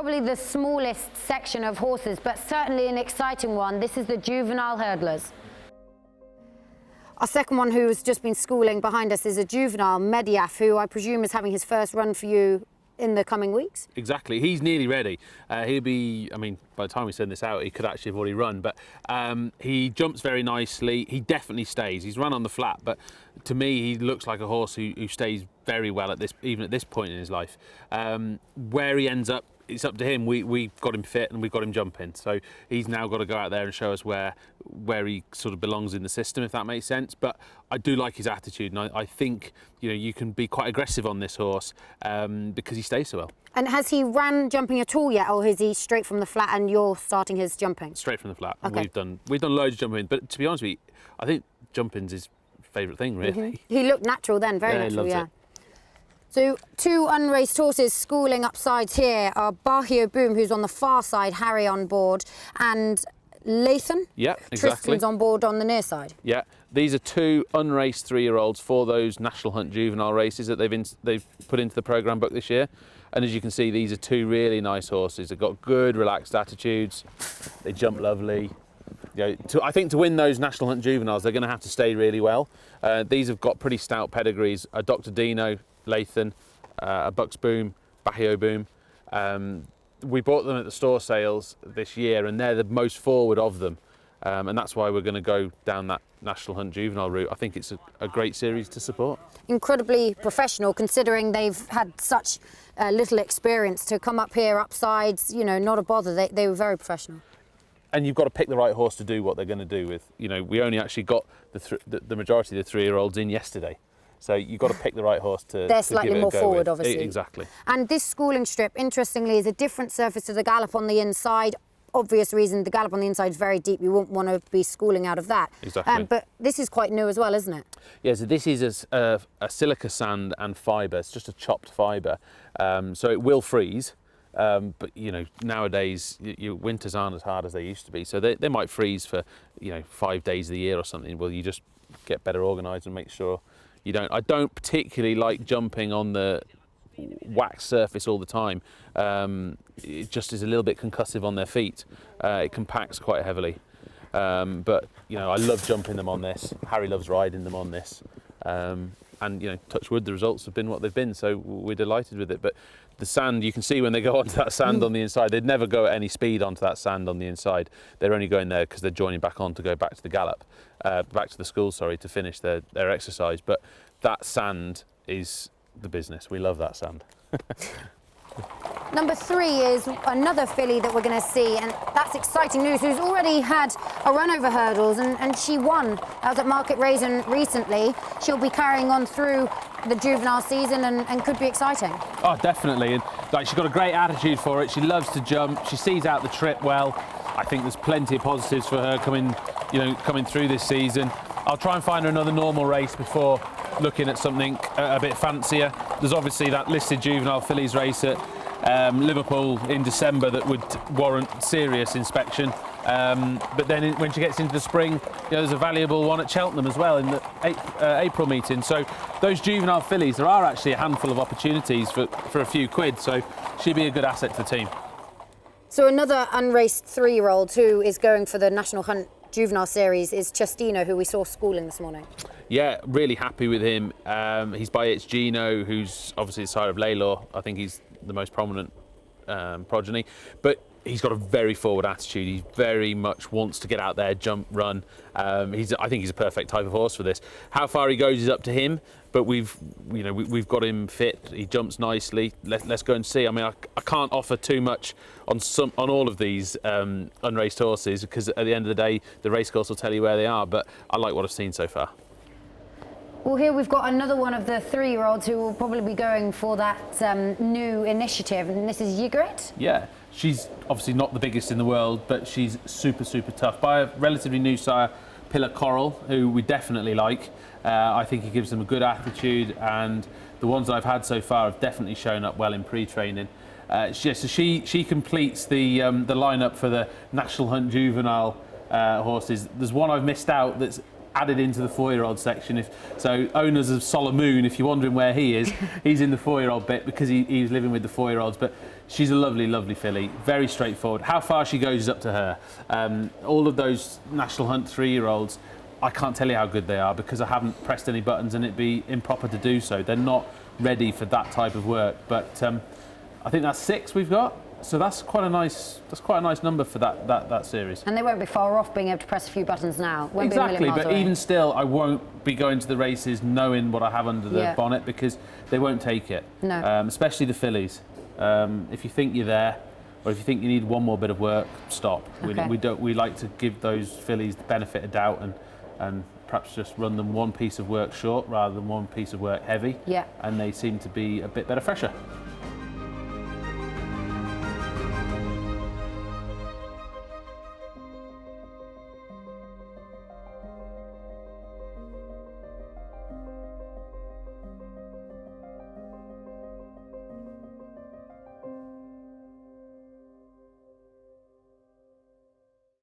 probably the smallest section of horses, but certainly an exciting one. This is the juvenile hurdlers. Our second one, who's just been schooling behind us, is a juvenile, Mediaf, who I presume is having his first run for you in the coming weeks? Exactly. He's nearly ready. He'll be, I mean, by the time we send this out, he could actually have already run, but he jumps very nicely. He definitely stays. He's run on the flat, but to me, he looks like a horse who stays very well at this, even at this point in his life. Where he ends up, it's up to him. We've got him fit and we've got him jumping. So he's now got to go out there and show us where he sort of belongs in the system, if that makes sense. But I do like his attitude, and I think, you know, you can be quite aggressive on this horse because he stays so well. And has he ran jumping at all yet, or is he straight from the flat and you're starting his jumping? Straight from the flat. Okay. And we've done loads of jumping, but to be honest with you, I think jumping's his favourite thing, really. Mm-hmm. He looked natural then, very natural, he loves it. So two unraced horses schooling upsides here are Bahio Boom, who's on the far side, Harry on board, and Lathan. Yeah, exactly. Tristan's on board on the near side. Yeah, these are two unraced 3-year-olds for those National Hunt juvenile races that they've put into the programme book this year. And as you can see, these are two really nice horses. They've got good, relaxed attitudes. They jump lovely. You know, I think to win those National Hunt juveniles, they're going to have to stay really well. These have got pretty stout pedigrees. Dr. Dino, Lathan, a Bucks Boom, Bahio Boom. We bought them at the store sales this year, and they're the most forward of them. And that's why we're going to go down that National Hunt juvenile route. I think it's a great series to support. Incredibly professional, considering they've had such little experience to come up here upsides. You know, not a bother. They were very professional. And you've got to pick the right horse to do what they're going to do with. You know, we only actually got the majority of the 3-year-olds in yesterday. So you've got to pick the right horse to They're slightly more forward, obviously. Exactly. And this schooling strip, interestingly, is a different surface to the gallop on the inside. Obvious reason, the gallop on the inside is very deep. You wouldn't want to be schooling out of that. Exactly. But this is quite new as well, isn't it? Yeah, so this is a silica sand and fibre. It's just a chopped fibre. So it will freeze. But, you know, nowadays, your winters aren't as hard as they used to be. So they might freeze for, you know, 5 days of the year or something. Well, you just get better organised and make sure you don't. I don't particularly like jumping on the wax surface all the time. It just is a little bit concussive on their feet. It compacts quite heavily. But, you know, I love jumping them on this. Harry loves riding them on this. And, you know, touch wood, the results have been what they've been, so we're delighted with it. But the sand, you can see when they go onto that sand on the inside, they'd never go at any speed onto that sand on the inside. They're only going there because they're joining back on to go back to the gallop, back to the school, sorry, to finish their exercise. But that sand is the business. We love that sand. Number 3 is another filly that we're going to see, and that's exciting news, who's already had a run over hurdles, and she won. That was at Market Raisin recently. She'll be carrying on through the juvenile season and could be exciting. Oh, definitely. And like, she's got a great attitude for it. She loves to jump. She sees out the trip well. I think there's plenty of positives for her coming through this season. I'll try and find her another normal race before looking at something a bit fancier. There's obviously that listed juvenile fillies race at Liverpool in December that would warrant serious inspection. But then when she gets into the spring, you know, there's a valuable one at Cheltenham as well in the April meeting. So those juvenile fillies, there are actually a handful of opportunities for a few quid. So she'd be a good asset to the team. So another unraced 3-year-old who is going for the National Hunt Juvenile Series is Chestino, who we saw schooling this morning. Yeah, really happy with him. He's by It's Gino, who's obviously the sire of Laylor. I think he's the most prominent progeny. But he's got a very forward attitude. He very much wants to get out there, jump, run. I think he's a perfect type of horse for this. How far he goes is up to him, but we've got him fit. He jumps nicely. Let's go and see. I mean, I can't offer too much on all of these unraced horses, because at the end of the day, the racecourse will tell you where they are. But I like what I've seen so far. Well, here we've got another one of the 3-year-olds who will probably be going for that new initiative, and this is Ygritte. Yeah, she's obviously not the biggest in the world, but she's super, super tough. By a relatively new sire, Pillar Coral, who we definitely like. I think he gives them a good attitude, and the ones that I've had so far have definitely shown up well in pre-training. So she completes the lineup for the National Hunt Juvenile horses. There's one I've missed out that's added into the 4-year-old section. So owners of Solomoon, if you're wondering where he is, he's in the 4-year-old bit because he's living with the 4-year-olds. But She's a lovely, lovely filly. Very straightforward. How far she goes is up to her. All of those National Hunt 3-year-olds, I can't tell you how good they are because I haven't pressed any buttons and it'd be improper to do so. They're not ready for that type of work. But I think that's 6 we've got. So that's quite a nice number for that series. And they won't be far off being able to press a few buttons now. Won't Exactly, be a million miles but away. even still, I won't be going to the races knowing what I have under the bonnet because they won't take it. No. Especially the fillies. If you think you're there, or if you think you need one more bit of work, stop. Okay. We like to give those fillies the benefit of doubt and perhaps just run them one piece of work short rather than one piece of work heavy. Yeah. And they seem to be a bit better fresher.